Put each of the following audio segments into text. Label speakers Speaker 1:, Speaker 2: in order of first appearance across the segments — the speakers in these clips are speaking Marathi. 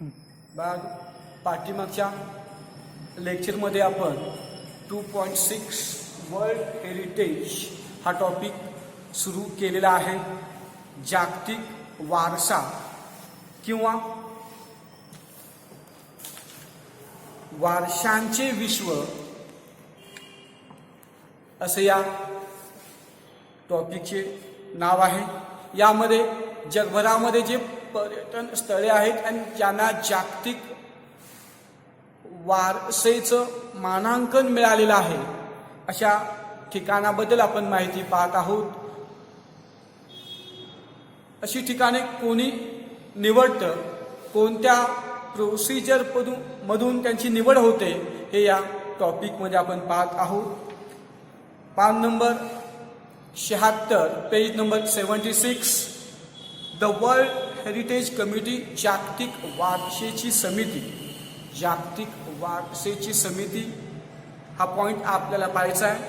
Speaker 1: बाग पाठीमागच्या लेक्चरमध्ये आपण 2.6 वर्ल्ड हेरिटेज हा टॉपिक सुरू केलेला आहे. जागतिक वारसा किंवा वारशांचे विश्व असे या टॉपिकचे नाव आहे. यामध्ये जगभरामध्ये जे पर्यटन स्थळे आहेत आणि ज्यांना जागतिक वारसेचं मानांकन मिळालेलं आहे अशा ठिकाणाबद्दल आपण माहिती पाहत आहोत. अशी ठिकाणे कोणी निवडतं, कोणत्या प्रोसिजर मधून त्यांची निवड होते हे या टॉपिकमध्ये आपण पाहत आहोत. पान number 76 page number 76 the world Heritage Committee जागतिक वारसेची समिती. जागतिक वारसेची समिती हा पॉइंट आपल्याला पाहायचा आहे.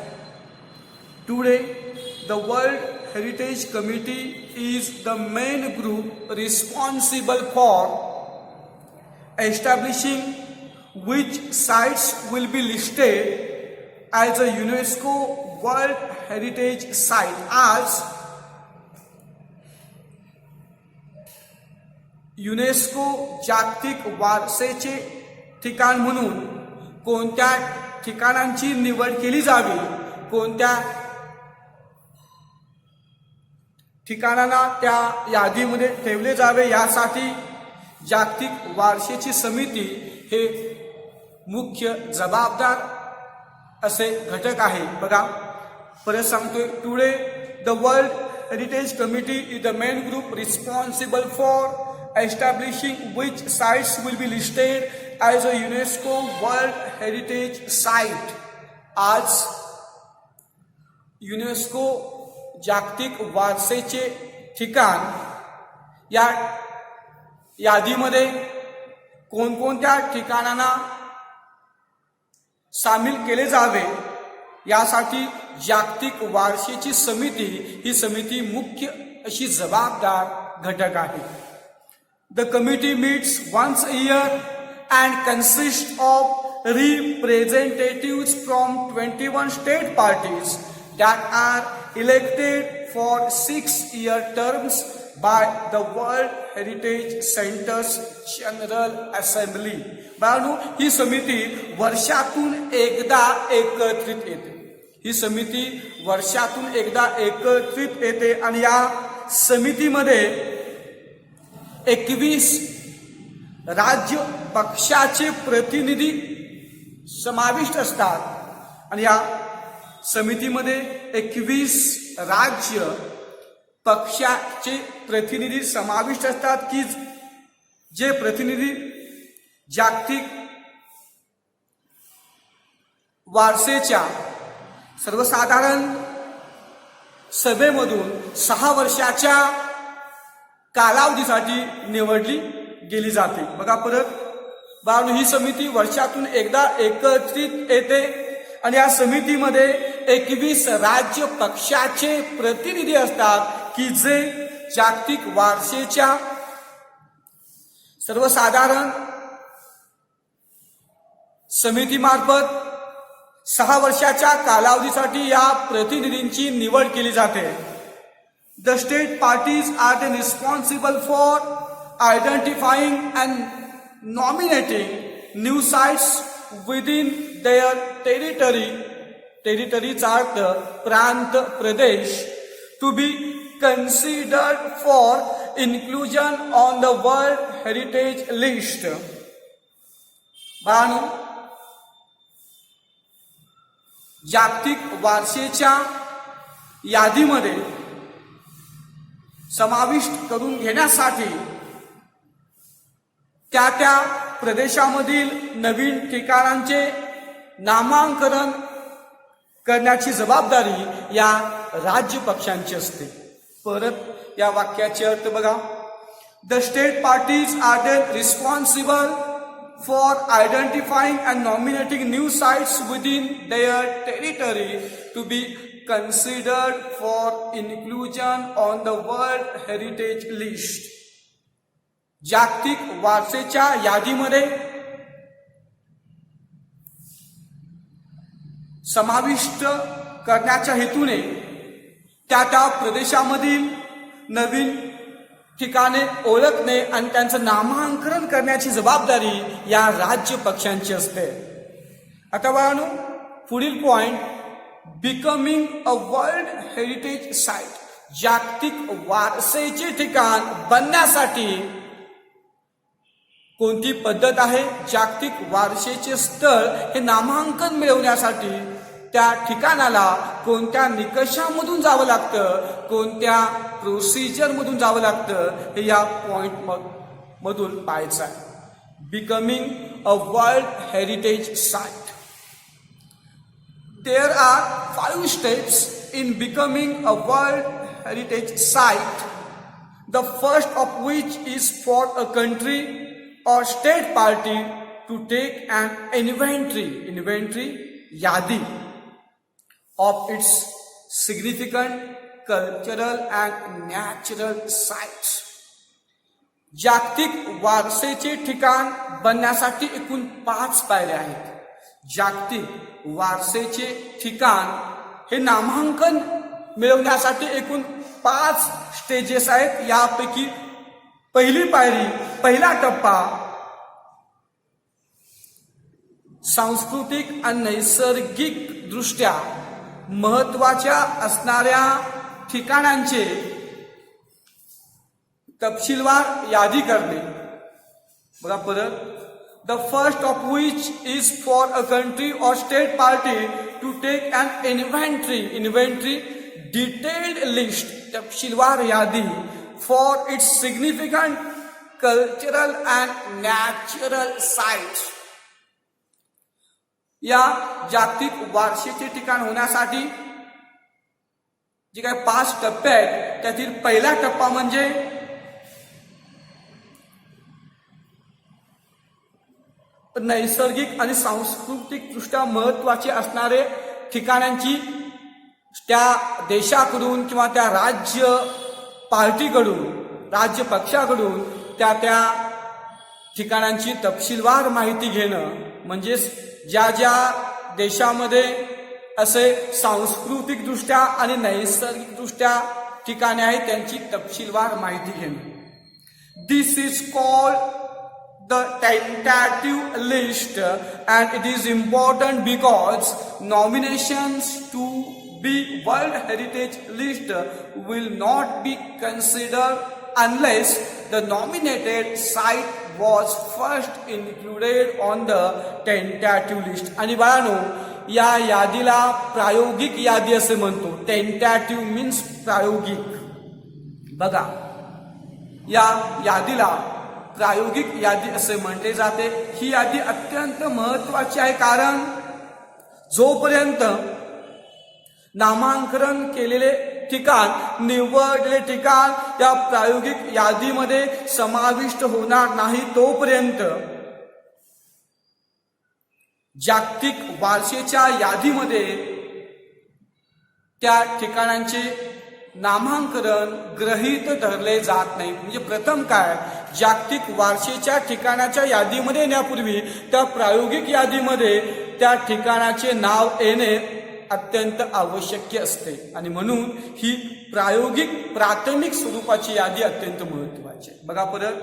Speaker 1: Today the world Heritage committee is the main group responsible for establishing which sites will be listed as a UNESCO World Heritage Site. आज युनेस्को जागतिक वारसेचे ठिकाण म्हणून कोणत्या ठिकाणांची निवड केली जावी, कोणत्या ठिकाणांना त्या यादीमध्ये ठेवले जावे यासाठी जागतिक वारसेची समिती हे मुख्य जबाबदार असे घटक आहे. बघा परत सांगतोय. Today the world Heritage committee is the main group responsible for establishing which sites will be listed as a UNESCO World Heritage Site. आज युनेस्को जागतिक वारसेचे ठिकाण या यादीमध्ये कोणकोणत्या ठिकाणांना सामील केले जावे यासाठी जागतिक वारसेची समिती ही समिती मुख्य अशी जबाबदार घटक आहे. The committee meets once a year and consists of representatives from 21 state parties that are elected for 6-year terms by the World Heritage Center's General Assembly. बाळांनो, ही समिती वर्षातून एकदा एकत्रित येते. ही समिती वर्षातून एकदा एकत्रित येते आणि या समितीमध्ये 21 राज्य पक्षाचे प्रतिनिधी समाविष्ट असतात आणि या समितीमध्ये 21 राज्य पक्षाचे प्रतिनिधी समाविष्ट असतात की जे प्रतिनिधी जागतिक वारसेच्या सर्वसाधारण सभेमधून 6 वर्षाच्या कालावधीसाठी निवडली गेली जाते. बघा परत बाळांनो, ही समिती वर्षातून एकदा एकत्रित येते आणि या समितीमध्ये 21 राज्य पक्षाचे प्रतिनिधी असतात की जे जागतिक वारसेच्या सर्वसाधारण समितीमार्फत 6 वर्षाच्या कालावधीसाठी या प्रतिनिधींची निवड केली जाते. The state parties are then responsible for identifying and nominating new sites within their territory. Territoryचा अर्थ प्रांत, प्रदेश, to be considered for inclusion on the World Heritage List. बाळांनो, जागतिक वारसेच्या यादीमध्ये समाविष्ट करून घेण्यासाठी त्या प्रदेशामधील नवीन ठिकाणांचे नामांकन करण्याची जबाबदारी या राज्य पक्षांची असते. परत या वाक्याचे अर्थ बघा. The state parties are then responsible for identifying and nominating new sites within their territory to be considered for inclusion on the World Heritage List. जागतिक वारसेच्या यादीमध्ये समाविष्ट करण्याच्या हेतूने त्या प्रदेशामधील नवीन ठिकाणे ओळखणे आणि त्यांचं नामांकन करण्याची जबाबदारी या राज्य पक्षांची असते. आता बाळांनो, पुढील point, becoming a world heritage site, जागतिक वारसेचे ठिकाण बनण्यासाठी कोणती पद्धत आहे? जागतिक वारसेचे स्थळ हे नामांकन मिळवण्यासाठी त्या ठिकाणाला कोणत्या निकषामधून जावं लागतं, कोणत्या प्रोसिजरमधून जावं लागतं, हे या पॉइंट मधून पाहायचं आहे. Becoming a world heritage site. There are 5 steps in becoming a World Heritage Site, the first of which is for a country or state party to take an inventory यादी of its significant cultural and natural sites. जागतिक वारसेचे ठिकाण बनण्यासाठी एकूण 5 पायऱ्या आहेत. जागतिक वारसेचे ठिकाण हे नामांकन मिळवण्यासाठी एकूण 5 स्टेजेस आहेत. यापैकी पहिली पायरी, पहिला टप्पा, सांस्कृतिक आणि नैसर्गिक दृष्ट्या महत्वाच्या असणाऱ्या ठिकाणांचे तपशीलवार यादी करणे. बघा परत, the first of which is for a country or state party to take an inventory detailed list, तपशीलवार यादी for its significant cultural and natural sites. या जागतिक वारसेचे ठिकाण होण्यासाठी जे काही 5 टप्पे आहेत त्यातील पहिला टप्पा म्हणजे नैसर्गिक आणि सांस्कृतिक दृष्ट्या महत्वाचे असणारे ठिकाणांची त्या देशाकडून किंवा त्या राज्य पार्टीकडून, राज्य पक्षाकडून त्या ठिकाणांची तपशीलवार माहिती घेणं. म्हणजेच ज्या देशामध्ये असे सांस्कृतिक दृष्ट्या आणि नैसर्गिक दृष्ट्या ठिकाणे आहेत त्यांची तपशीलवार माहिती घेणं. This is called the tentative list, and it is important because nominations to be World Heritage List will not be considered unless the nominated site was first included on the tentative list. आणि बाळांनो, या यादीला प्रायोगिक यादी असे म्हणतो. टेंटॅटिव्ह मीन्स प्रायोगिक. बघा, या यादीला प्रायोगिक यादी असे म्हटले जाते. ही यादी अत्यंत महत्वाची आहे, कारण जोपर्यंत नामांकन केलेले ठिकाण, निवडलेले ठिकाण या प्रायोगिक यादीमध्ये समाविष्ट होणार नाही तोपर्यंत जागतिक वारसेच्या यादीमध्ये त्या ठिकाणांचे नामांकन गृहीत धरले जात नाही. म्हणजे प्रथम काय, जागतिक वारसेच्या ठिकाणाच्या यादीमध्ये येण्यापूर्वी त्या प्रायोगिक यादीमध्ये त्या ठिकाणाचे नाव येणे अत्यंत आवश्यक असते. आणि म्हणून ही प्राथमिक स्वरूपाची यादी अत्यंत महत्वाची आहे. बघा परत,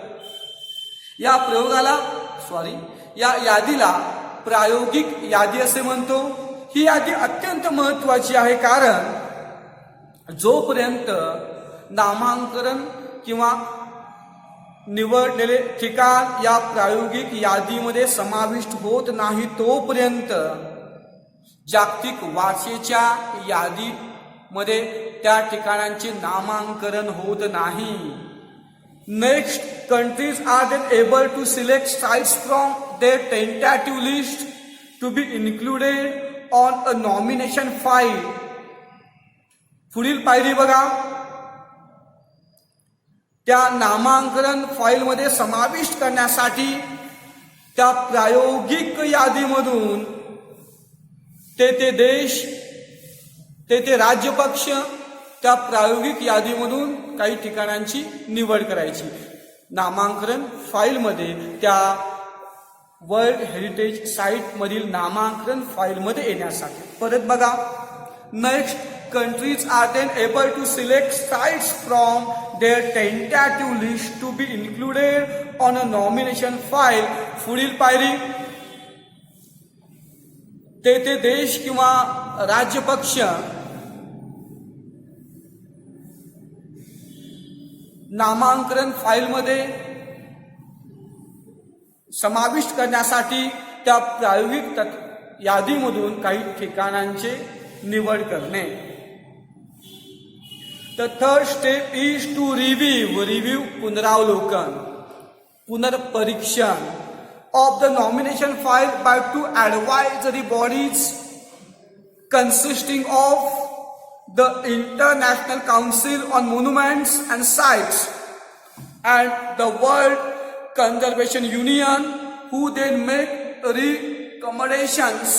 Speaker 1: या यादीला प्रायोगिक यादी असे म्हणतो. ही यादी अत्यंत महत्वाची आहे, कारण जोपर्यंत नामांकन किंवा निवडलेले ठिकाण या प्रायोगिक यादीमध्ये समाविष्ट होत नाही तोपर्यंत जागतिक वारसेच्या यादीमध्ये त्या ठिकाणांचे नामांकन होत नाही. Next, countries are then able to select sites from their tentative list to be included on a nomination file. पुढील पायरी बघा, त्या नामांकन फाईलमध्ये समाविष्ट करण्यासाठी त्या प्रायोगिक यादीमधून ते देश, ते राज्य पक्ष त्या प्रायोगिक यादीमधून काही ठिकाणांची निवड करायची. नामांकन फाईलमध्ये त्या वर्ल्ड हेरिटेज साईट मधील नामांकन फाईलमध्ये येण्यासाठी. परत बघा, next, countries are then able to select sites from their tentative list to be included on a nomination file. पुढील पायरी, ते देश किंवा राज्य पक्ष नामांकन फाईलमध्ये समाविष्ट करण्यासाठी त्या प्रायोगिक यादीमधून काही ठिकाणांचे निवड करणे. The third step is to review पुनरावलोकन, पुनर्परीक्षण of the nomination file by two advisory bodies consisting of the International Council on Monuments and Sites and the World Conservation Union, who then make recommendations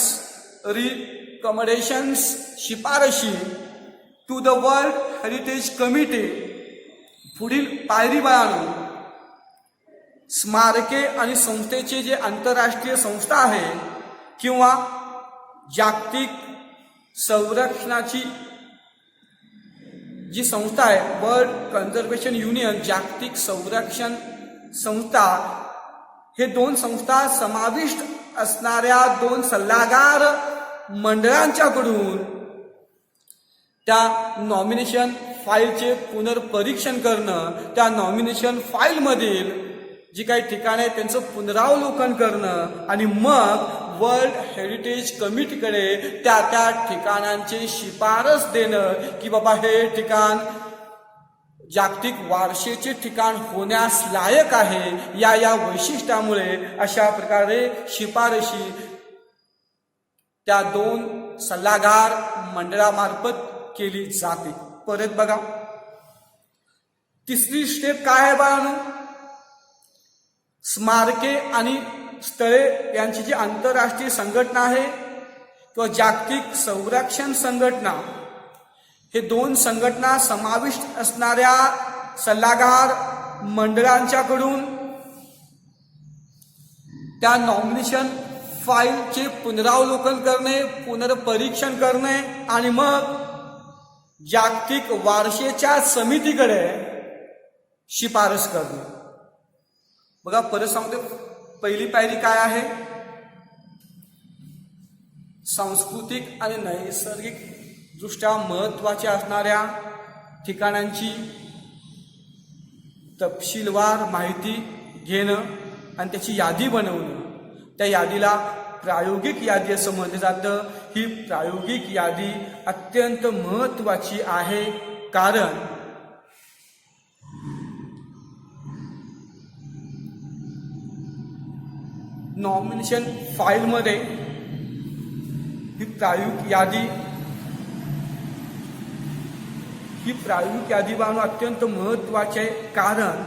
Speaker 1: शिफारशी to the World Heritage Committee. पुढील पायरी बाळांनो, स्मारके आणि संस्थेचे जे आंतरराष्ट्रीय संस्था आहे किंवा जागतिक संरक्षणाची जी संस्था आहे, वर्ल्ड कन्झर्वेशन युनियन, जागतिक संरक्षण संस्था, हे दोन संस्था समाविष्ट असणाऱ्या दोन सल्लागार मंडळांच्याकडून त्या नॉमिनेशन फाईलचे पुनर्परीक्षण करणं, त्या नॉमिनेशन फाईलमधील जी काही ठिकाणे आहेत त्यांचं पुनरावलोकन करणं आणि मग वर्ल्ड हेरिटेज कमिटीकडे त्या ठिकाणांची शिफारस देणं की बाबा हे ठिकाण जागतिक वारसेचे ठिकाण होण्यास लायक आहे, या वैशिष्ट्यामुळे अशा प्रकारे शिफारशी त्या दोन सल्लागार मंडळामार्फत केली जाते. परत बघा, तिसरी स्टेप काय आहे बाळांनो, स्मारके आणि स्थळे यांची जी आंतरराष्ट्रीय संघटना आहे किंवा जागतिक संरक्षण संघटना, हे दोन संघटना समाविष्ट असणाऱ्या सल्लागार मंडळांच्याकडून त्या नॉमिनेशन फाईलचे पुनरावलोकन करणे, पुनर्परीक्षण करणे आणि मग जागतिक वारसेच्या समितीकडे शिफारस करणे. बघा, परत सांगतो, पहिली पायरी काय आहे, सांस्कृतिक आणि नैसर्गिक दृष्ट्या महत्त्वाच्या असणाऱ्या ठिकाणांची तपशीलवार माहिती घेणं आणि त्याची यादी बनवणं. त्या यादीला प्रायोगिक यादी असं म्हटलं जातं. ही प्रायोगिक यादी अत्यंत महत्त्वाची आहे, कारण नॉमिनेशन फाईलमध्ये ही प्रायोगिक यादी बनवणं अत्यंत महत्त्वाचे आहे. कारण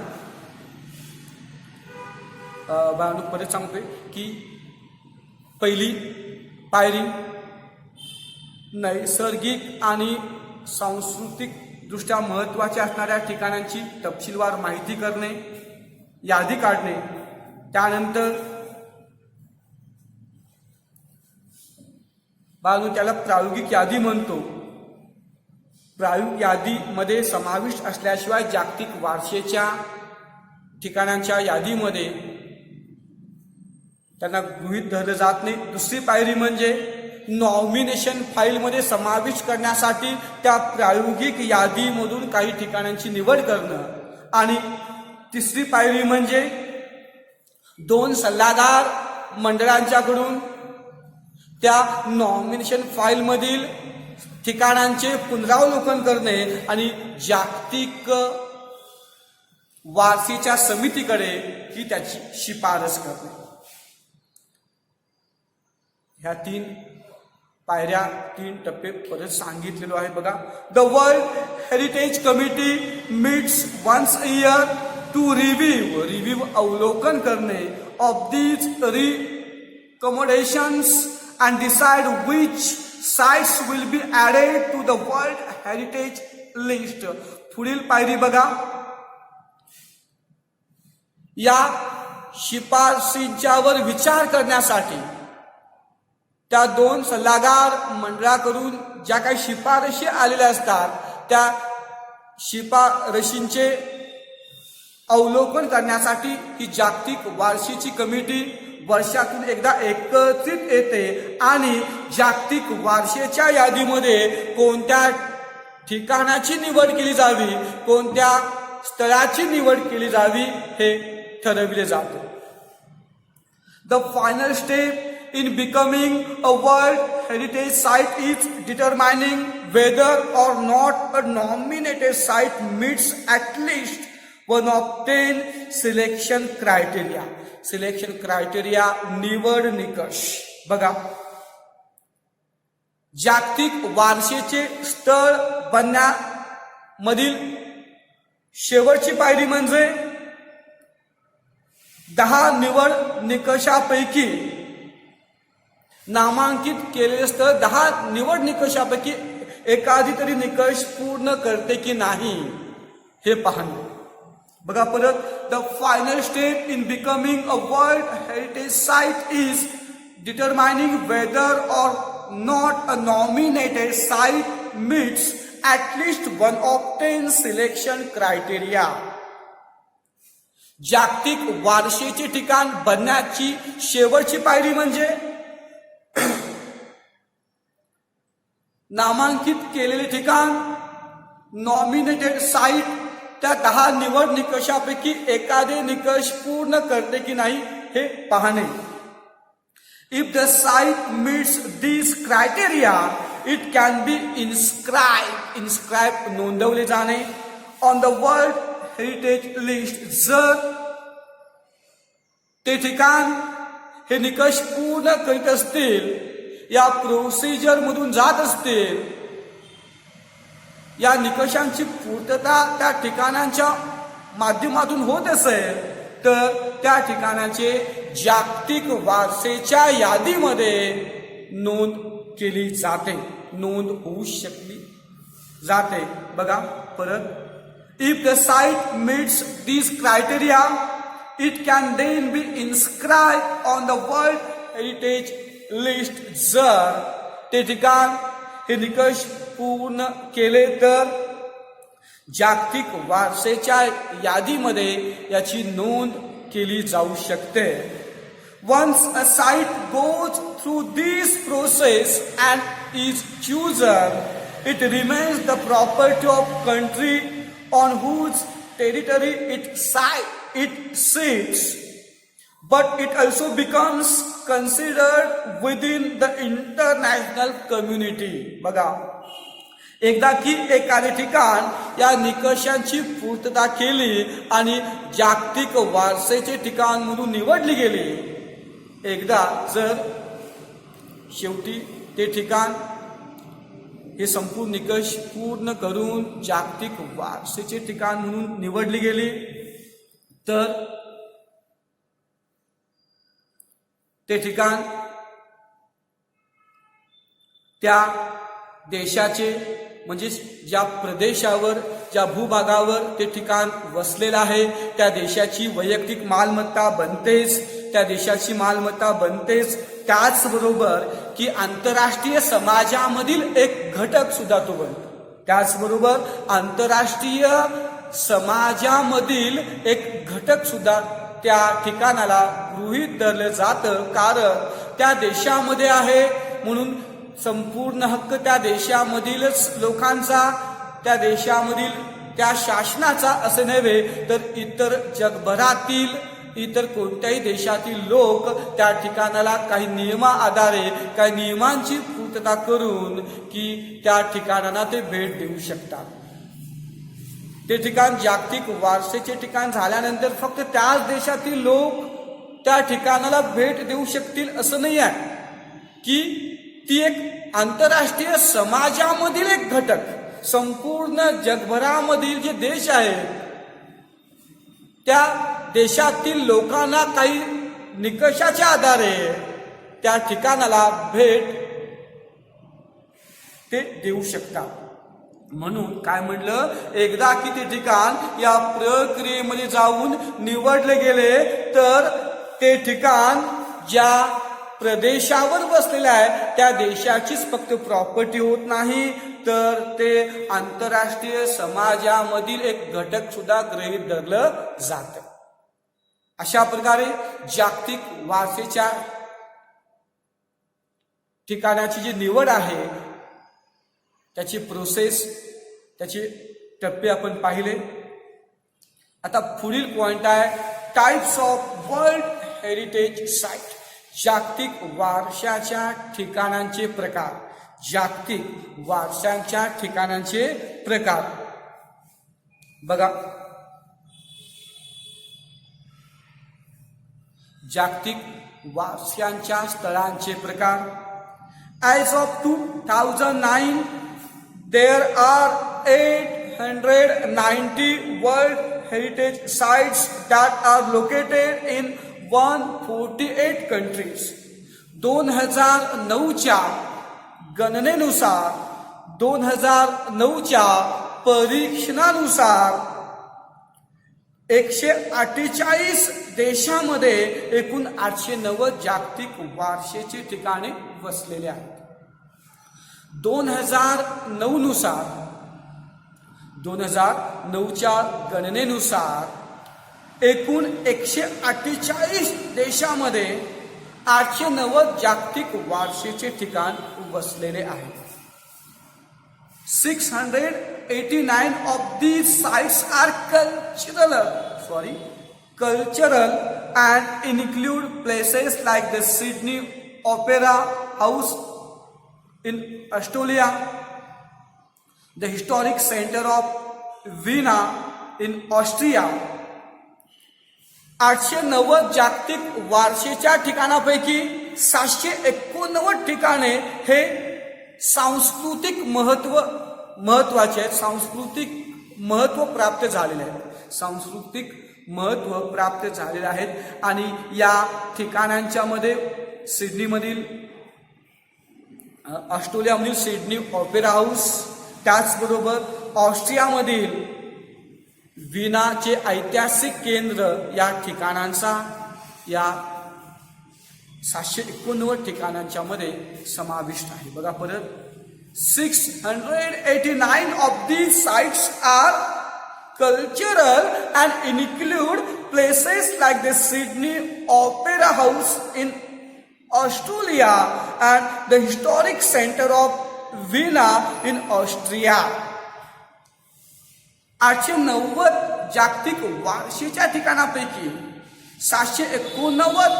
Speaker 1: परत सांगतोय की पहिली पायरी नैसर्गिक आणि सांस्कृतिक दृष्ट्या महत्त्वाच्या असणाऱ्या ठिकाणांची तपशीलवार माहिती करणे, यादी काढणे. त्यानंतर त्याला प्रायोगिक यादी म्हणतो. प्रायोगिक यादीमध्ये समाविष्ट असल्याशिवाय जागतिक वारसेच्या ठिकाणांच्या यादीमध्ये त्यांना गृहीत धरलं जात नाही. दुसरी पायरी म्हणजे नॉमिनेशन फाईलमध्ये समाविष्ट करण्यासाठी त्या प्रायोगिक यादीमधून काही ठिकाणांची निवड करणं. आणि तिसरी पायरी म्हणजे दोन सल्लागार मंडळांच्याकडून त्या नॉमिनेशन फाईलमधील ठिकाणांचे पुनरावलोकन करणे आणि जागतिक वारसेच्या समितीकडे ही त्याची शिफारस करणे. ह्या तीन पायऱ्या, तीन टप्पे परत सांगितलेलो आहे. बघा, the world Heritage Committee meets once a year to review अवलोकन करणे of these recommendations and decide which sites will be added to the World Heritage List. पुढील पायरी बघा, या शिफारशींच्यावर विचार करण्यासाठी त्या दोन सल्लागार मंडळाकडून ज्या काही शिफारशी आलेल्या असतात त्या शिफारशींचे अवलोकन करण्यासाठी ही जागतिक वारशाची कमिटी वर्षातून एकदा एकत्रित येते आणि जागतिक वारशाच्या यादीमध्ये कोणत्या ठिकाणाची निवड केली जावी, कोणत्या स्थळाची निवड केली जावी हे ठरविले जाते. The final step in becoming a World Heritage Site is determining whether or not a nominated site meets at least one of 10 selection criteria. Selection criteria निवड निकष. बघा, जागतिक वारशाचे स्थळ बनण्यामधील शेवटची पायरी म्हणजे 10 निवड निकषापैकी नामांकित केलेले स्थळ 10 निवड निकषापैकी एखादी तरी निकष पूर्ण करते की नाही हे पाहणे. बघा परत, the final step in becoming a world heritage site is determining whether or not a nominated site meets at least one of 10 selection criteria. जागतिक वारशाचे ठिकाण बनण्याची शेवटची पायरी म्हणजे नामांकित केलेले ठिकाण, नॉमिनेटेड साइट त्या 10 निवड निकषापैकी एखादे निकष पूर्ण करते की नाही हे पाहणे. If the site meets this criteria it can be inscribe नोंदवले जाणे on the world heritage list. जर ते ठिकाण हे निकष पूर्ण करीत असतील, या प्रोसिजर मधून जात असतील, या निकषांची पूर्तता त्या ठिकाणांच्या माध्यमातून होत असेल तर त्या ठिकाणाचे जागतिक वारसेच्या यादीमध्ये नोंद केली जाते, नोंद होऊ शकली जाते. बघा परत, if the site meets this criteria it can then be inscribe on the world heritage list. जर ते ठिकाण हे निकष पूर्ण केले तर जागतिक वारसेच्या यादीमध्ये याची नोंद केली जाऊ शकते. Once a site goes through this process and is chosen, it remains the property of country on whose territory it sits, but it also becomes considered within the international community. बघा, एकदा की एखादे ठिकाण या निकषांची पूर्तता केली आणि जागतिक वारसेचे ठिकाण म्हणून निवडली गेली, एकदा जर शेवटी ते ठिकाण हे संपूर्ण निकष पूर्ण करून जागतिक वारसेचे ठिकाण म्हणून निवडली गेली तर ते ठिकाण त्या देशाचे म्हणजे ज्या प्रदेशावर, ज्या भूभागावर ते ठिकाण वसलेलं आहे त्या देशाची वैयक्तिक मालमत्ता बनतेच, त्या देशाची मालमत्ता बनतेच. त्याचबरोबर की आंतरराष्ट्रीय समाजामधील एक घटक सुद्धा तो बनतो. त्याचबरोबर आंतरराष्ट्रीय समाजामधील एक घटक सुद्धा त्या ठिकाणाला गृहीत धरलं जातं, कारण त्या देशामध्ये आहे म्हणून संपूर्ण हक्क त्या देशामधीलच लोकांचा, त्या देशामधील त्या शासनाचा असे नव्हे तर इतर जगभरातील इतर कोणत्याही देशातील लोक त्या ठिकाणाला काही नियमा आधारे, काही नियमांची पूर्तता करून की त्या ठिकाणाला ते भेट देऊ शकतात. ते ठिकाण जागतिक वारसेचे ठिकाण झाल्यानंतर फक्त त्याच देशातील लोक त्या ठिकाणाला भेट देऊ शकतील असं नाही आहे, की ती एक आंतरराष्ट्रीय समाजामधील एक घटक, संपूर्ण जगभरामधील जे देश आहेत त्या देशातील लोकांना काही निकषाच्या आधारे त्या ठिकाणाला भेट ते देऊ शकतात. म्हणून काय म्हणलं, एकदा की ते ठिकाण या प्रक्रियेमध्ये जाऊन निवडले गेले तर ते ठिकाण ज्या प्रदेशावर बसलेले आहे त्या देशाचीच फक्त प्रॉपर्टी होत नाही, तर ते आंतरराष्ट्रीय समाजामधील एक घटक सुद्धा गृहीत धरलं जातं. अशा प्रकारे जागतिक वारसेच्या ठिकाणाची जी निवड आहे त्याची प्रोसेस, त्याचे टप्पे आपण पाहिले. आता पुढील पॉइंट आहे types of World Heritage site. जागतिक वारशाच्या ठिकाणांचे प्रकार. जागतिक वारशाच्या ठिकाणांचे प्रकार बघा. जागतिक वारशांच्या स्थळांचे प्रकार. As of 2009, there are 890 World Heritage Sites that are located in 148 countries. 2009च्या गणनेनुसार, 2009च्या परीक्षणानुसार 148 देशामध्ये एकूण 890 जागतिक वारशेची ठिकाणे वसलेले आहेत. 2009 नुसार, 2009च्या गणनेनुसार एकूण 148 देशामध्ये 890 जागतिक वारशेचे ठिकाण वसलेले आहेत. 689 of these sites are cultural and include places like the Sydney Opera House in Australia, the historic center of Vienna in Austria. 890 जागतिक वारशेच्या ठिकाणापैकी 789 ठिकाणे हे सांस्कृतिक महत्वाचे आहेत. सांस्कृतिक महत्व प्राप्त झालेले आहेत. सांस्कृतिक महत्व प्राप्त झालेले आहेत आणि या ठिकाणांच्या मध्ये सिडनीमधील, ऑस्ट्रेलियामधील सिडनी ऑपेरा हाऊस, त्याचबरोबर ऑस्ट्रियामधील विनाचे ऐतिहासिक केंद्र या ठिकाणांचा, या 789 ठिकाणांच्या मध्ये समाविष्ट आहे. बघा परत, 689 of these sites are cultural and include places like the Sydney Opera House in Australia and the historic center of Vienna in Austria. 890 जागतिक वारशेच्या ठिकाणापैकी 789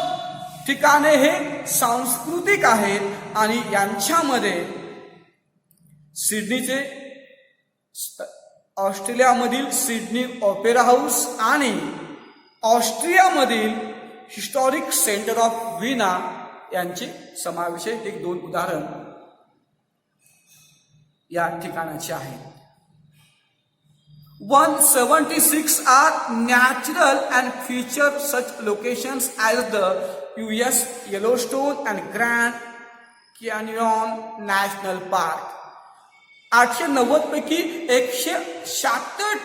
Speaker 1: ठिकाणे हे सांस्कृतिक आहेत आणि यांच्यामध्ये सिडनीचे, ऑस्ट्रेलियामधील सिडनी ऑपेरा हाऊस आणि ऑस्ट्रियामधील हिस्टॉरिक सेंटर ऑफ विना यांचे समावेश आहे. एक दोन उदाहरण या ठिकाणाचे आहेत. 176 are natural and feature such locations as the US Yellowstone and Grand Canyon National Park. 890 पैकी 176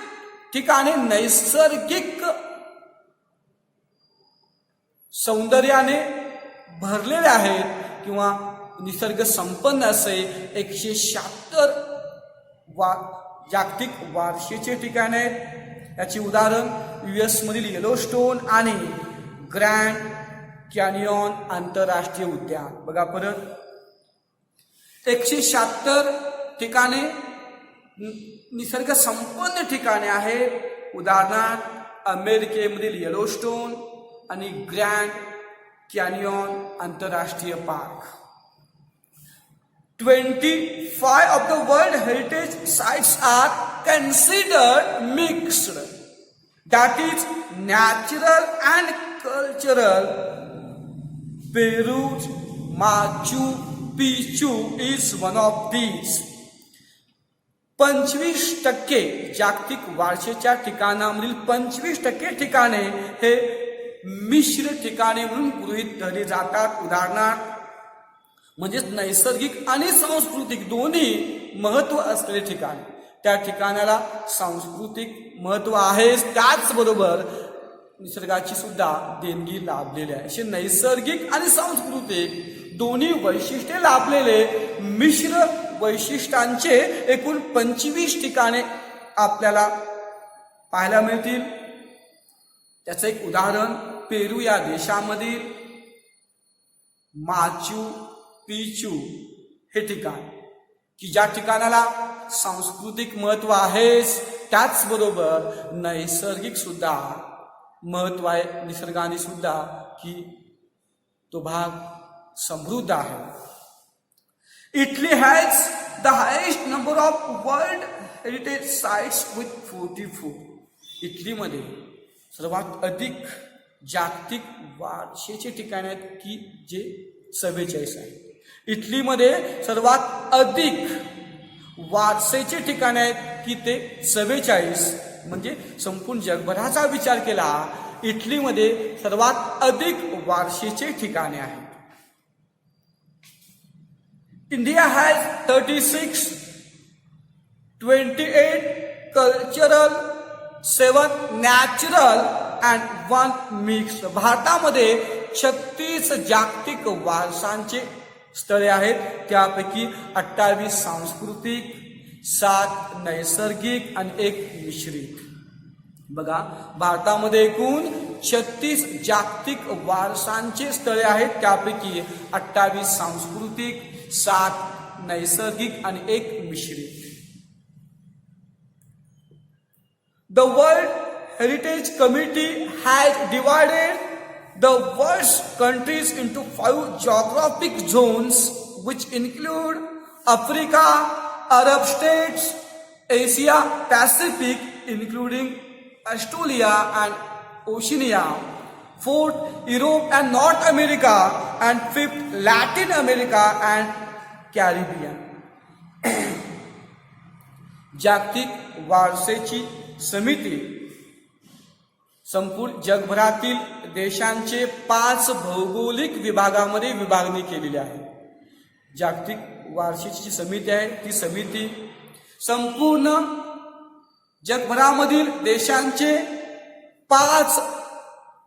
Speaker 1: ठिकाणे नैसर्गिक सौंदर्याने भरलेले आहेत किंवा निसर्ग संपन्न असे 176 जागतिक वारशेचे ठिकाणे आहेत. याची उदाहरण US मधील येलोस्टोन आणि ग्रँड कॅनियॉन आंतरराष्ट्रीय उद्यान. बघा परत, 176 ठिकाणे निसर्ग संपन्न ठिकाणे आहेत. उदाहरणार्थ अमेरिकेमधील येलोस्टोन आणि ग्रँड कॅनियॉन आंतरराष्ट्रीय park. 25 of the World Heritage Sites are considered mixed, that is natural and cultural. Peru's Machu Picchu is one of these. 25% जागतिक वारशेच्या ठिकाणामधील 25% ठिकाणे हे मिश्र ठिकाणे म्हणून गृहीत धरली जातात. उदाहरणार्थ म्हणजेच नैसर्गिक आणि सांस्कृतिक दोन्ही महत्व असलेले ठिकाण. त्या ठिकाणाला सांस्कृतिक महत्व आहे. त्याचबरोबर निसर्गाची सुद्धा देणगी लाभलेली आहे. असे नैसर्गिक आणि सांस्कृतिक दोन्ही वैशिष्ट्ये लाभलेले मिश्र वैशिष्ट्यांचे एकूण 25 ठिकाणे आपल्याला पाहायला मिळतील. त्याचं एक उदाहरण पेरू या देशामधील माचू पिचू हे ठिकाण, की ज्या ठिकाणाला सांस्कृतिक महत्व आहे त्याचबरोबर नैसर्गिक सुद्धा महत्व आहे. निसर्गाने सुद्धा की तो भाग समृद्ध आहे. Italy has the highest number of World heritage sites with 44. इटलीमध्ये सर्वात अधिक जागतिक वारशेचे ठिकाण आहेत की जे 44 आहे. इटलीमध्ये सर्वात अधिक वारसेचे ठिकाण आहेत की ते 44. म्हणजे संपूर्ण जगभराचा विचार केला इटलीमध्ये सर्वात अधिक वारशेचे ठिकाणे आहेत. India has 36, 28 cultural, 7 natural and 1 mix. भारतामध्ये 36 जागतिक वारसांचे स्थळे आहेत. त्यापैकी 28 सांस्कृतिक, 7 नैसर्गिक आणि 1 मिश्रित. बघा, भारतामध्ये एकूण 36 जागतिक वारसांचे स्थळे आहेत. त्यापैकी 28 सांस्कृतिक, 7 नैसर्गिक आणि 1 मिश्रित. The world Heritage committee has divided the world's countries into 5 geographic zones which include Africa, Arab states, Asia Pacific including Australia and Oceania, 4th Europe and North America, and 5th Latin America and Caribbean. जागतिक वारसेची समिती संपूर्ण जगभरातील देशांचे 5 भौगोलिक विभागामध्ये विभागणी केलेली आहे. जागतिक वारशेची समिती आहे ती समिती संपूर्ण जगभरामधील देशांचे 5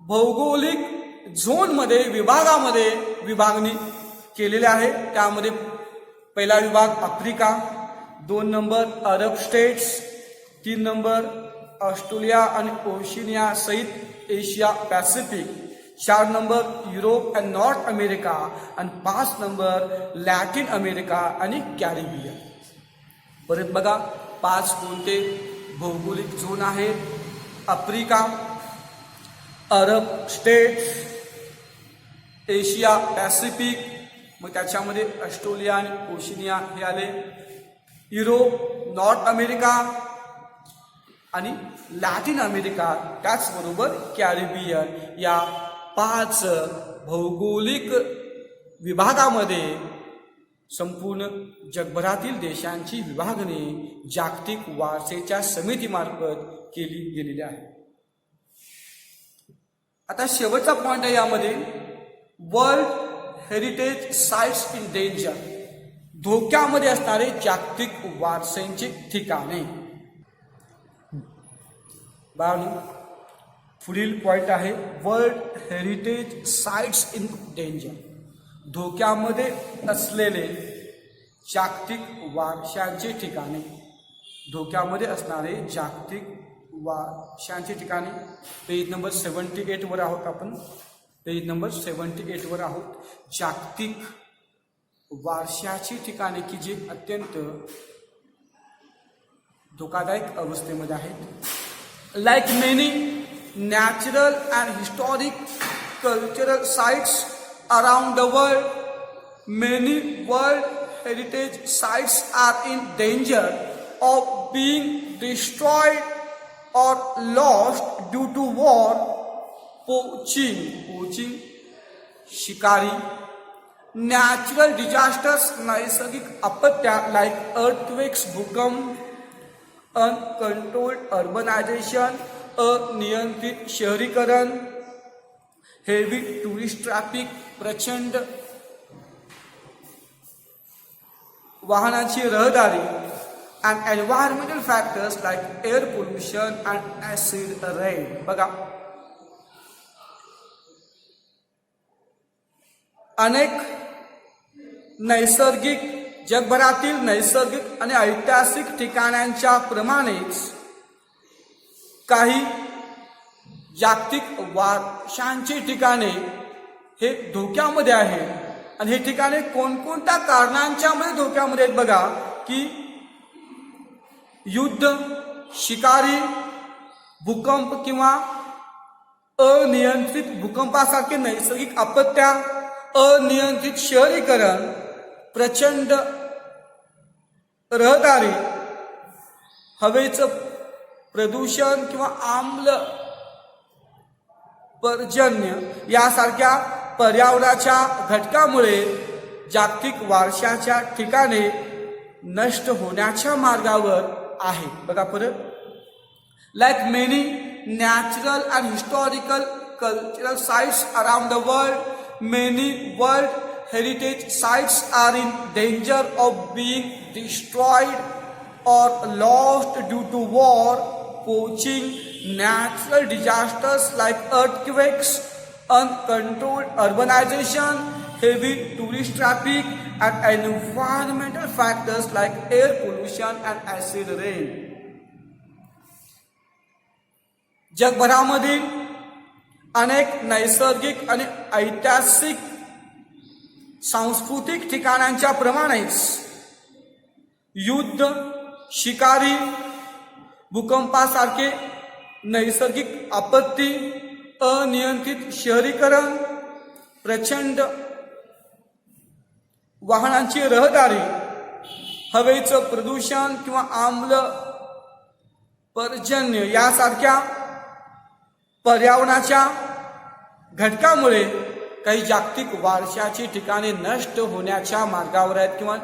Speaker 1: भौगोलिक झोनमध्ये विभागामध्ये विभागणी केलेली आहे. त्यामध्ये पहिला विभाग आफ्रिका, 2 नंबर अरब स्टेट्स, 3 नंबर ऑस्ट्रेलिया आणि ओशिनिया सहित Asia Pacific, 4 number Europe and north America आणि 5 नंबर लॅटिन अमेरिका आणि कॅरिबियन. परत बघा 5 कोणते भौगोलिक झोन आहेत. आफ्रिका, अरब स्टेट्स, एशिया पॅसिफिक, मग त्याच्यामध्ये ऑस्ट्रेलिया आणि ओशिनिया हे आले, युरोप, नॉर्थ अमेरिका आणि लॅटिन अमेरिका, त्याचबरोबर कॅरिबियन या 5 भौगोलिक विभागामध्ये संपूर्ण जगभरातील देशांची विभागणी जागतिक वारसेच्या समितीमार्फत केली गेलेली आहे. आता शेवटचा पॉइंट आहे यामध्ये world heritage sites in danger, धोक्यामध्ये असणारे जागतिक वारसांचे ठिकाणे. पुढील पॉइंट आहे world heritage sites in danger, धोक्यामध्ये असलेले जागतिक वारशांचे ठिकाणे. धोक्यामध्ये असणारे जागतिक वारशांचे ठिकाणे. पेज नंबर 78 वर आहोत आपण. पेज नंबर 78 वर आहोत. जागतिक वारशाची ठिकाणे की जे अत्यंत धोकादायक अवस्थेमध्ये आहेत. Like many natural and historic cultural sites around the world, many World Heritage sites are in danger of being destroyed or lost due to war, poaching, शिकारी, natural disasters, नैसर्गिक आपत्त्या like earthquakes, भूकंप, अनकंट्रोल्ड अर्बनायझेशन, अनियंत्रित शहरीकरण, हेवी टुरिस्ट ट्रॅफिक, प्रचंड वाहनाची रहदारी and environmental factors like air pollution and acid rain. बघा, अनेक नैसर्गिक, जगभरातील नैसर्गिक आणि ऐतिहासिक ठिकाणांच्या प्रमाणेच काही जागतिक वारशांची ठिकाणे हे धोक्यामध्ये आहे. आणि हे ठिकाणे कोणकोणत्या कारणांच्यामुळे धोक्यामध्ये आहेत बघा, की युद्ध, शिकारी, भूकंप किंवा अनियंत्रित भूकंपासारखे नैसर्गिक आपत्त्या, अनियंत्रित शहरीकरण, प्रचंड रहदारी, हवेचं प्रदूषण किंवा आम्ल पर्जन्य यासारख्या पर्यावरणाच्या घटकामुळे जागतिक वारशाच्या ठिकाणे नष्ट होण्याच्या मार्गावर आहे. बघा परत, like many natural and historical cultural sites around the world, many world heritage sites are in danger of being destroyed or lost due to war, poaching, natural disasters like earthquakes, uncontrolled urbanization, heavy tourist traffic, and environmental factors like air pollution and acid rain. जगभरामधील अनेक नैसर्गिक आणि ऐतिहासिक सांस्कृतिक ठिकाणांच्या प्रमाणेच युद्ध, शिकारी, भूकंपासारखे नैसर्गिक आपत्ती, अनियंत्रित शहरीकरण, प्रचंड वाहनांची रहदारी, हवेचं प्रदूषण किंवा आम्ल पर्जन्य यासारख्या पर्यावरणाच्या घटकामुळे काही जागतिक वारशाची ठिकाणे नष्ट होण्याच्या मार्गावर आहेत किंवा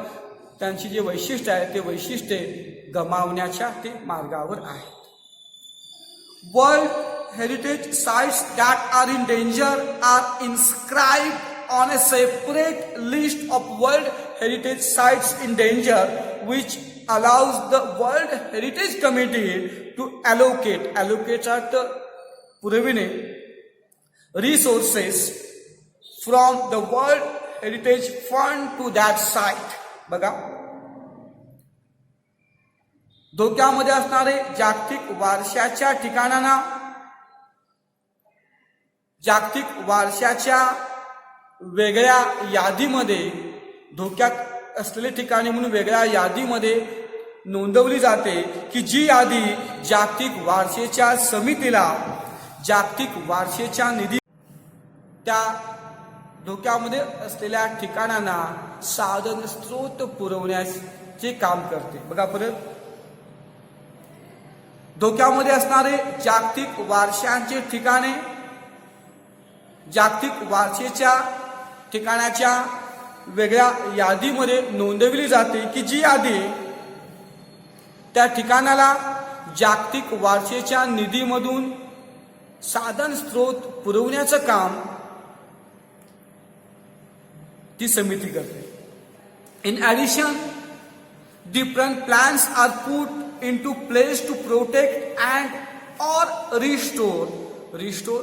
Speaker 1: त्यांची जे वैशिष्ट्य आहे ते वैशिष्ट्ये गमावण्याच्या ते मार्गावर आहेत. World heritage sites that are in danger are inscribed on a separate list of World heritage sites in danger which allows the World Heritage Committee to allocate at पुरविणे resources from the World Heritage Fund to that site. बघा, धोक्यामध्ये असणारे जागतिक वारशाच्या ठिकाणांना जागतिक वारशाच्या वेगळ्या यादीमध्ये, धोक्यात असलेले ठिकाणे म्हणून वेगळ्या यादीमध्ये नोंदवली जाते, की जी यादी जागतिक वारशेच्या समितीला जागतिक वारशेच्या निधी त्या धोक्यामध्ये असलेल्या ठिकाणांना साधन स्रोत पुरवण्याचे काम करते. बघा परत, धोक्यामध्ये असणारे जागतिक वारशांचे ठिकाणे जागतिक वारशेच्या ठिकाणाच्या वेगळ्या यादीमध्ये नोंदवली जाते, की जी यादी त्या ठिकाणाला जागतिक वारशेच्या निधीमधून साधन स्रोत पुरवण्याचं काम ती समिती करते. In addition, different plans are put in to place to protect and or restore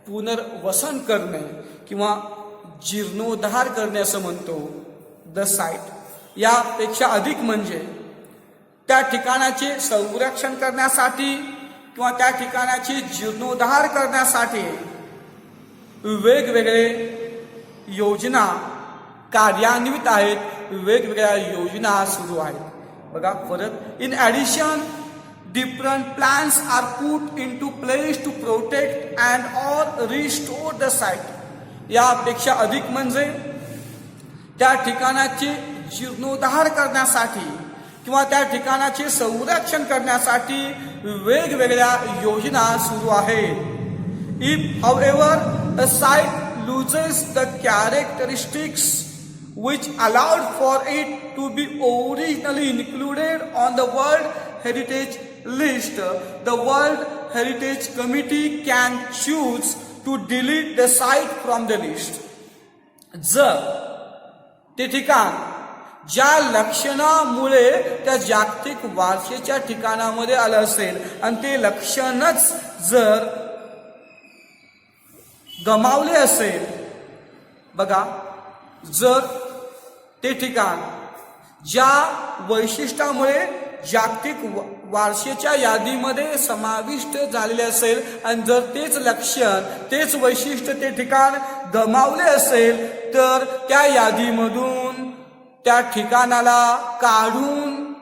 Speaker 1: पुनर्वसन करणे किंवा जीर्णोद्धार करणे असं म्हणतो द साईट. यापेक्षा अधिक म्हणजे त्या ठिकाणाचे संरक्षण करण्यासाठी किंवा त्या ठिकाणाची जीर्णोद्धार करण्यासाठी वेगवेगळे योजना कार्यान्वित आहेत, वेगवेगळ्या योजना सुरू आहेत. बघा परत, in addition, different plans are put in to place to protect and or restore the site. यापेक्षा अधिक म्हणजे त्या ठिकाणाचे जीर्णोद्धार करण्यासाठी किंवा त्या ठिकाणाचे संरक्षण करण्यासाठी वेगवेगळ्या योजना सुरू आहेत. If however a site loses the characteristics which allowed for it to be originally included on the World Heritage List, the World Heritage Committee can choose to delete the site from the list. जर ते ठिकाण ज्या लक्षणामुळे त्या जागतिक वारसेच्या ठिकाणामध्ये आलं असेल आणि ते लक्षणच जर गमावले असेल, बघा, जर ते ठिकाण ज्या वैशिष्ट्यामुळे जागतिक वारसेच्या यादीमध्ये समाविष्ट झालेले असेल आणि जर तेच लक्षण तेच वैशिष्ट्य ते ठिकाण गमावले असेल तर त्या यादीमधून त्या ठिकाणाला काढून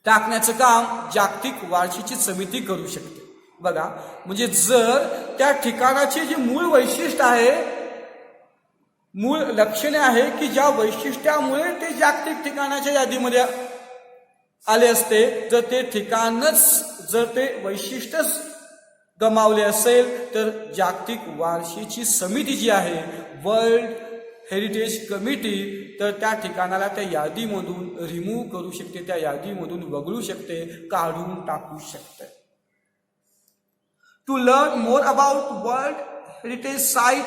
Speaker 1: टाकण्याचं काम जागतिक वारसेची समिती करू शकते. बघा, म्हणजे जर त्या ठिकाणाचे जे मूळ वैशिष्ट्य आहे, मूळ लक्षणे आहे की ज्या वैशिष्ट्यामुळे ते जागतिक ठिकाणाच्या यादीमध्ये आले असते, जर ते ठिकाणच जर ते वैशिष्ट्यच गमावले असेल तर जागतिक वारसेची समिती जी आहे, वर्ल्ड हेरिटेज कमिटी, तर त्या ठिकाणाला त्या यादीमधून रिमूव्ह करू शकते, त्या यादीमधून वगळू शकते, काढून टाकू शकते. To learn more about World heritage site,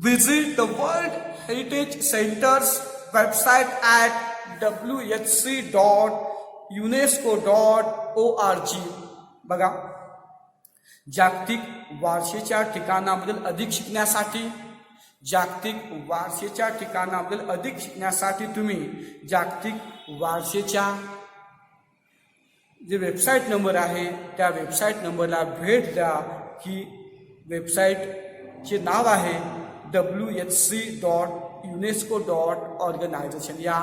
Speaker 1: visit the World Heritage Center's website at whc.unesco.org. बघा, जागतिक वारसेच्या ठिकाणाबद्दल अधिक शिकण्यासाठी, जागतिक वारसेच्या ठिकाणाबद्दल अधिक शिकण्यासाठी तुम्ही जागतिक वारसेच्या जे वेबसाईट नंबर आहे त्या वेबसाईट नंबरला भेट द्या. ही वेबसाईटचे नाव आहे whc.unesco.organization. या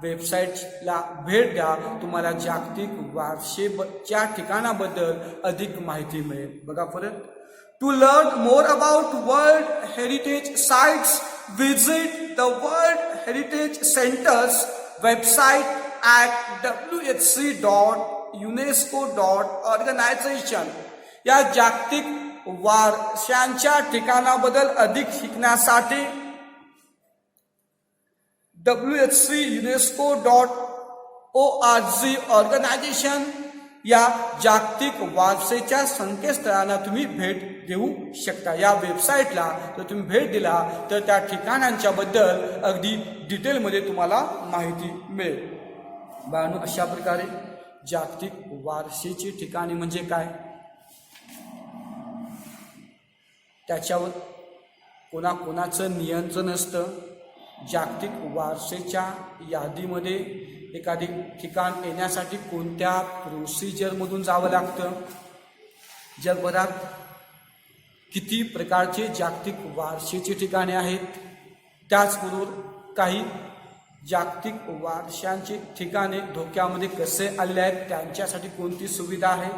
Speaker 1: वेबसाईटला भेट द्या, तुम्हाला जागतिक वारसेच्या ठिकाणाबद्दल अधिक माहिती मिळेल. बघा परत, to learn more about World heritage sites, visit the world Heritage centres website at whc.unesco.organization. या जागतिक वारशांच्या ठिकाणाबद्दल अधिक शिकण्यासाठी whc.unesco.org ऑर्गनायझेशन या जागतिक वारसेच्या संकेतस्थळाला तुम्ही भेट देऊ शकता. या वेबसाईटला जर तुम्ही भेट दिला तर त्या ठिकाणांच्या बद्दल अगदी डिटेलमध्ये तुम्हाला माहिती मिळेल. बाळांनो, अशा प्रकारे जागतिक वारसेची ठिकाणे म्हणजे काय, त्याच्यावर कोणाकोणाचं नियंत्रण असतं, जागतिक वारसेच्या यादीमध्ये एखादी ठिकाण येण्यासाठी कोणत्या प्रोसिजरमधून जावं लागतं, जगभरात किती प्रकारचे जागतिक वारसेची ठिकाणे आहेत, त्याचबरोबर काही जागतिक वारशांची ठिकाणे धोक्यामध्ये कसे आले आहेत, त्यांच्यासाठी कोणती सुविधा आहे,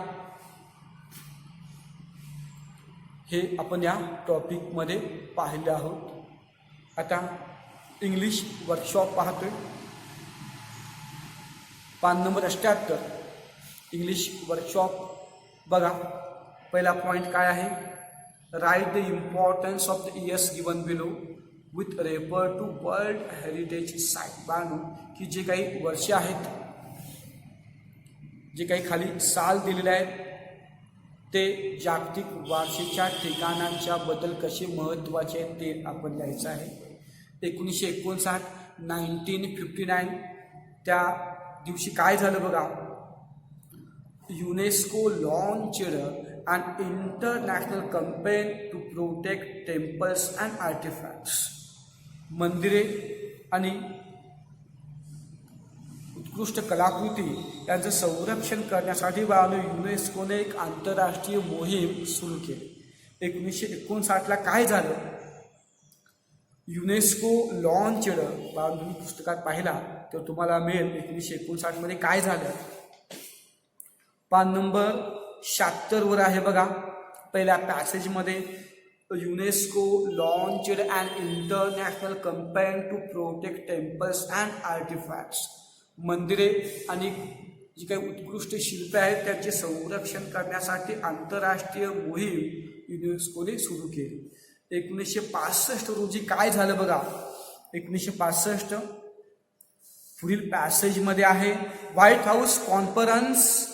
Speaker 1: हे आपण या टॉपिकमध्ये पाहिले आहोत. आता इंग्लिश वर्कशॉप पाहतोय. पान नंबर 78 इंग्लिश वर्कशॉप. बघा, पहिला पॉईंट काय आहे, write the importance of the years given below with refer to World Heritage site. बाळांनो, की जे काही वर्षे आहेत, जे काही खाली साल दिलेले आहेत, ते जागतिक वारसेच्या ठिकाणांच्या बद्दल कसे महत्त्वाचे आहेत ते आपण लिहायचं आहे. 1959 1959 त्या दिवशी काय झालं बघा, UNESCO launched an international campaign to protect temples and artefacts. मंदिरे आणि उत्कृष्ट कलाकृती यांचं संरक्षण करण्यासाठी युनेस्कोने एक आंतरराष्ट्रीय मोहीम सुरू केली. 1959ला काय झालं, युनेस्को लॉन्चड, तुम्ही पुस्तकात पाहिला तर तुम्हाला मिळेल 1959 काय झालं. पान नंबर 76 वर आहे बघा, पहिल्या पॅसेजमध्ये UNESCO launched an international campaign to protect temples and artefacts. मंदिरे आणि जी काही उत्कृष्ट शिल्पे आहेत त्यांचे संरक्षण करण्यासाठी आंतरराष्ट्रीय मोहीम युनेस्कोने सुरू केली. 1965 रोजी काय झालं बघा, 1965 पुढील पॅसेजमध्ये आहे, White House conference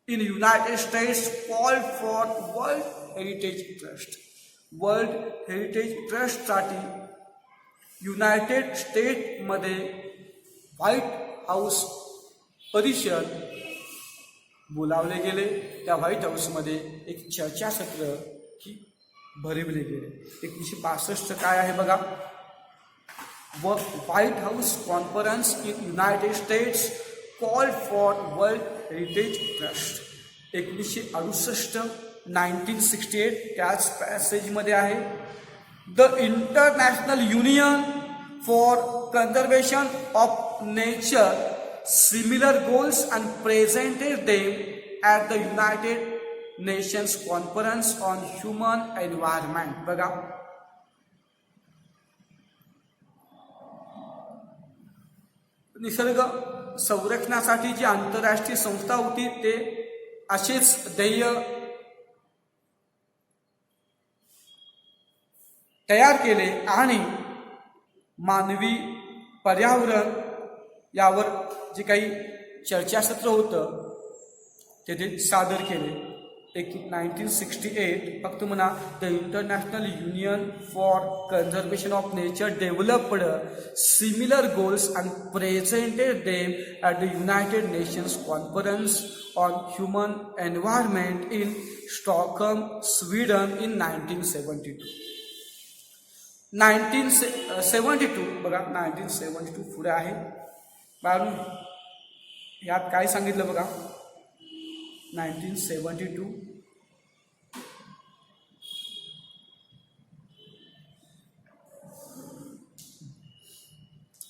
Speaker 1: in United States called for world heritage trust. World heritage ट्रस्टसाठी युनायटेड स्टेटमध्ये व्हाईट हाऊस परिषद बोलावले गेले. त्या व्हाईट हाऊसमध्ये एक चर्चासत्र की भरविले गेले. 1965 काय आहे बघा, white House conference in United States called for world heritage trust. 1968 1968 त्याच पॅसेजमध्ये आहे. The international union for conservation of nature similar goals and presented them at the United Nations Conference on Human Environment. बघा, निसर्ग संरक्षणासाठी जी आंतरराष्ट्रीय संस्था होती ते असेच ध्येय तयार केले आणि मानवी पर्यावरण यावर जे काही चर्चासत्र होतं ते सादर केले. 1968 फक्त म्हणा, the international union for conservation of nature developed similar goals and presented them at the United nations conference on human environment in Stockholm, Sweden in 1972. 1972 बघा, 1972 पुढे आहे. बाळू यात काय सांगितलं बघा, 1972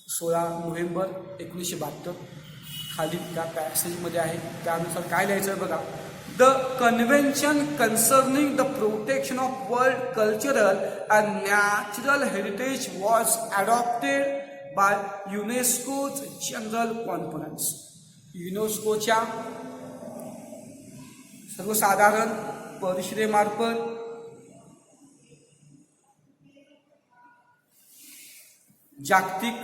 Speaker 1: 16 नोव्हेंबर 1972 खाली त्या पॅसेजमध्ये आहे. त्यानुसार काय लिहायचं बघा, the convention concerning the protection of world cultural and natural heritage was adopted by UNESCO's general conference. युनेस्कोच्या सर्वसाधारण परिषदेमार्फत जागतिक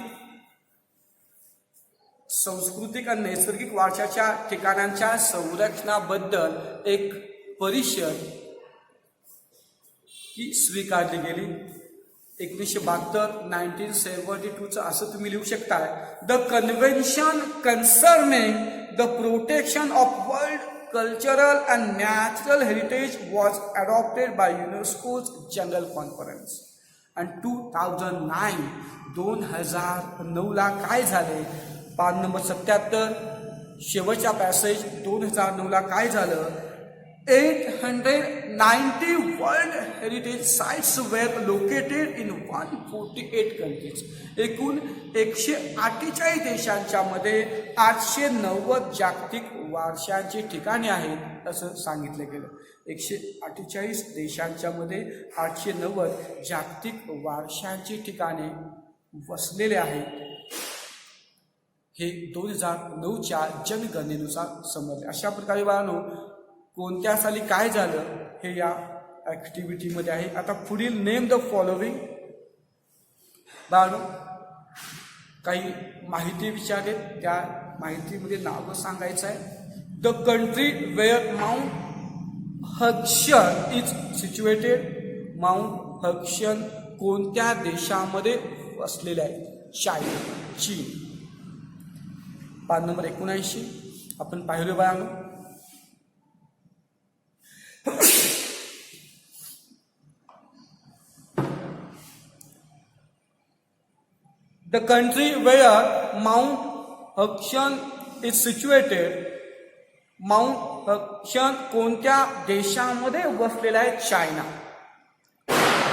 Speaker 1: सांस्कृतिक आणि नैसर्गिक वारशाच्या ठिकाणांच्या संरक्षणाबद्दल एक परिषद ही स्वीकारली गेली. 1972 1972 असं तुम्ही लिहू शकताय, the convention concerning the protection of world cultural and natural heritage was adopted by UNESCO's general conference. आणि 2009 काय झाले, पान नंबर 77 शेवटचा पॅसेज, 2009 काय झालं, 890 World heritage sites were located in 148 countries. एकूण 148 देशांच्या मध्ये 890 जागतिक वारशांची ठिकाणे आहेत असं सांगितलं गेलं. 148 देशांच्या मध्ये 890 जागतिक वारशांची ठिकाणे वसलेले आहेत. हे 2009च्या जनगणनेनुसार समजले. अशा प्रकारे बाळांनो कोणत्या साली काय झालं हे या ॲक्टिव्हिटीमध्ये आहे. आता पुढील नेम द फॉलोविंग. बाळांनो काही माहिती विचारले, त्या माहितीमध्ये नावं सांगायचं आहे. द कंट्री वेअर माउंट हक्शन इज सिच्युएटेड. माउंट हक्शन कोणत्या देशामध्ये वसलेले आहे, चायना, चीन. पान नंबर 79 आपण पाहिलं बाळांनो. The country where Mount Hakshan is situated. Mount Hakshan कोणत्या देशामध्ये वसलेला आहे, China.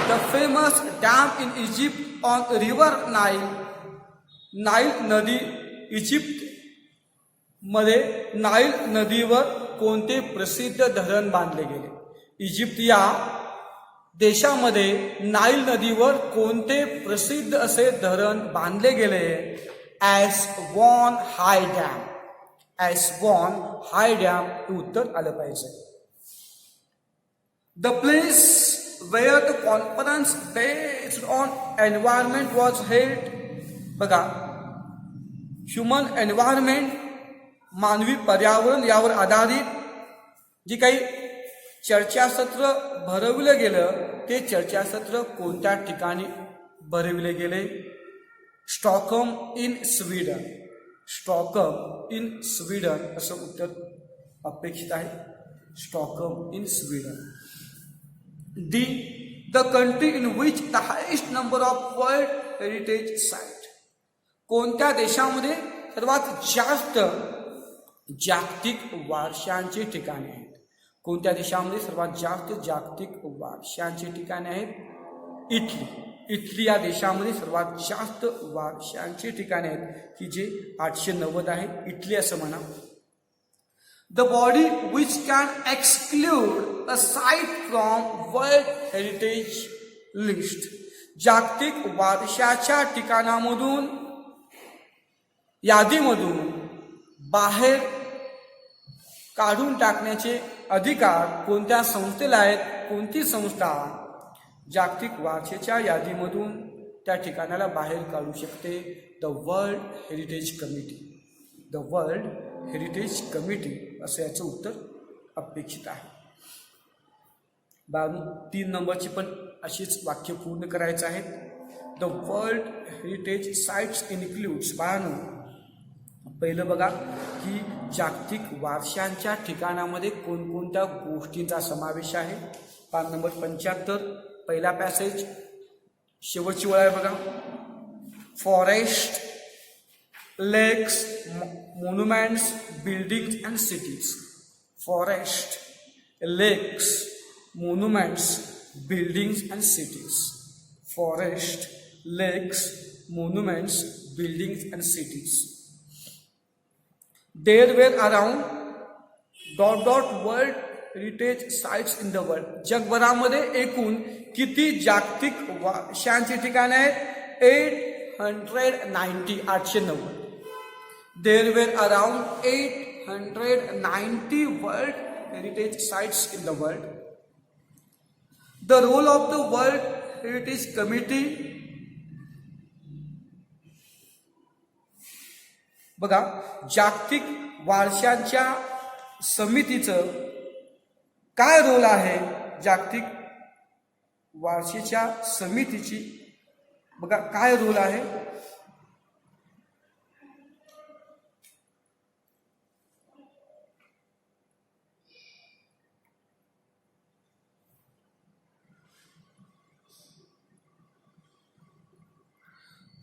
Speaker 1: The famous dam in Egypt on river Nile. Nile नदी, इजिप्त मध्ये नाईल नदीवर कोणते प्रसिद्ध धरण बांधले गेले. इजिप्त या देशामध्ये नाईल नदीवर कोणते प्रसिद्ध असे धरण बांधले गेले. ॲस्वान हाय डॅम. ॲस्वान हाय डॅम हे उत्तर आलं पाहिजे. The place where the conference based on environment was held. बघा, ह्युमन एन्व्हायरमेंट मानवी पर्यावरण यावर आधारित जी काही चर्चासत्र भरवलं गेलं ते चर्चासत्र कोणत्या ठिकाणी भरविले गेले. Stockholm in Sweden. Stockholm in Sweden असं उत्तर अपेक्षित आहे. Stockholm in Sweden. D. The country in which the highest number of World Heritage site. कोणत्या देशामध्ये सर्वात जास्त जागतिक वारशांची ठिकाणे आहेत? कोणत्या देशामध्ये सर्वात जास्त जागतिक वारशांची ठिकाणे आहेत? इटली. इटली या देशामध्ये सर्वात जास्त वारशांची ठिकाणे आहेत की जे 890 आहे. इटली असं म्हणा. The body which can exclude a site from World Heritage List. जागतिक वारशाच्या ठिकाणामधून यादीमधून बाहेर काढून टाकण्याचे अधिकार कोणत्या संस्थेला आहेत? कोणती संस्था जागतिक वारशाच्या यादीमधून त्या ठिकाणाला बाहेर काढू शकते? The world Heritage committee. The world Heritage committee असं याचं उत्तर अपेक्षित आहे. 3 नंबरची पण अशीच वाक्य पूर्ण करायचं आहे. The world heritage sites includes. पहिलं बघा की जागतिक वारशांच्या ठिकाणामध्ये कोणकोणत्या गोष्टींचा समावेश आहे. 5 नंबर 75 पहिला पॅसेज शेवटची वेळ आहे बघा. Forest, lakes, monuments, buildings and cities. Forest, lakes, monuments, buildings and cities. Forest, lakes, monuments, buildings and cities. There were around ... world heritage sites in the world. जगभरामध्ये एकूण किती जागतिक वारशांची ठिकाणे आहेत? 890. 890. There were around 890 World Heritage Sites in the world. The role of the World Heritage Committee. बघा जागतिक वारशांच्या समितीचं काय रोल आहे? जागतिक वारशाच्या समितीची बघा काय रोल आहे?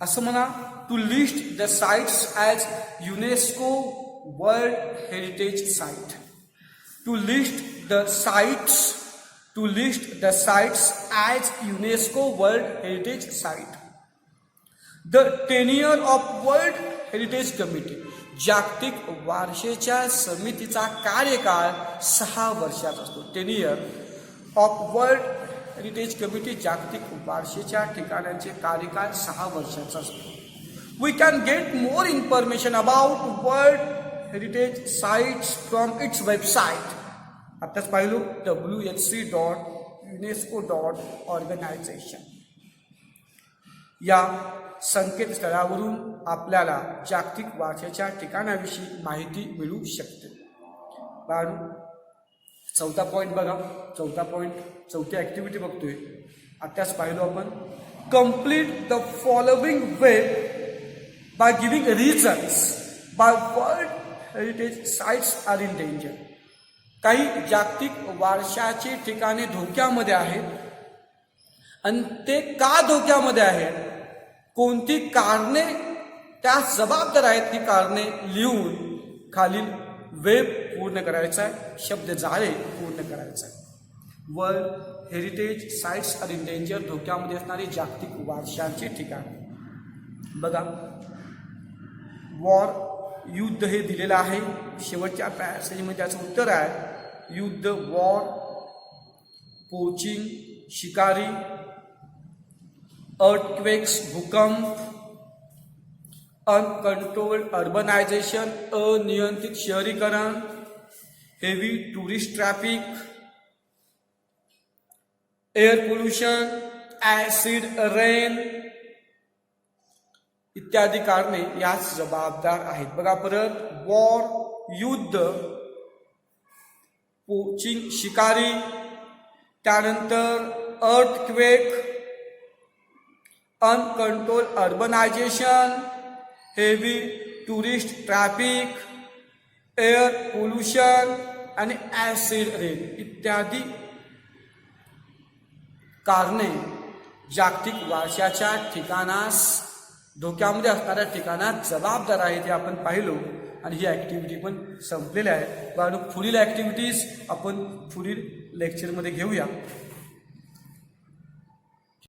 Speaker 1: असं म्हणा. To list the sites as UNESCO World heritage site. To list the sites. To list the sites as UNESCO World heritage site. The tenure of World Heritage Committee. जागतिक वारशाच्या समितीचा कार्यकाळ 6 वर्षाचा असतो. Tenure of World Heritage Committee जागतिक वारशाच्या ठिकाणांचे कार्यकाळ 6 वर्षाचा असतो. We can get more information about World heritage sites from its website. आताच पाहिलो www.unesco.organization. या संकेतस्थळावरून आपल्याला जागतिक वारशाच्या ठिकाणाविषयी माहिती मिळू शकते. चौथा पॉईंट बघा. चौथी ॲक्टिव्हिटी बघतोय. आताच पाहिलो आपण. Complete the following web by giving reasons by World heritage sites are in danger. काही जागतिक वारशाची ठिकाणे धोक्यामध्ये आहेत आणि ते का धोक्यामध्ये आहेत, कोणती कारणे त्या जबाबदार आहेत, ती कारणे लिहून खालील वेब पूर्ण करायचा आहे, शब्द जाळे पूर्ण करायचा आहे. World heritage sites are in danger. धोक्यामध्ये असणारी जागतिक वारशांची ठिकाणे बघा. वॉर, युद्ध हे दिलेलं आहे. शेवटच्या पॅसेजमध्ये त्याचं उत्तर आहे युद्ध, वॉर, पोचिंग, शिकारी, अर्थक्वेक्स, भूकंप, अनकंट्रोल्ड अर्बनायझेशन, अनियंत्रित शहरीकरण, heavy tourist traffic, air pollution, acid rain इत्यादी कारणे यास जबाबदार आहेत. बघा परत. वॉर, युद्ध, पोचिंग, शिकारी, त्यानंतर earthquake, uncontrol urbanisation, heavy tourist traffic, air pollution आणि ॲसिड रेन इत्यादी कारणे जागतिक वारशाच्या ठिकाणास धोक्यामध्ये असणाऱ्या ठिकाणात जबाबदार आहेत हे आपण पाहिलो आणि ही ॲक्टिव्हिटी पण संपलेली आहे. पुढील ॲक्टिव्हिटीज आपण पुढील लेक्चरमध्ये घेऊया.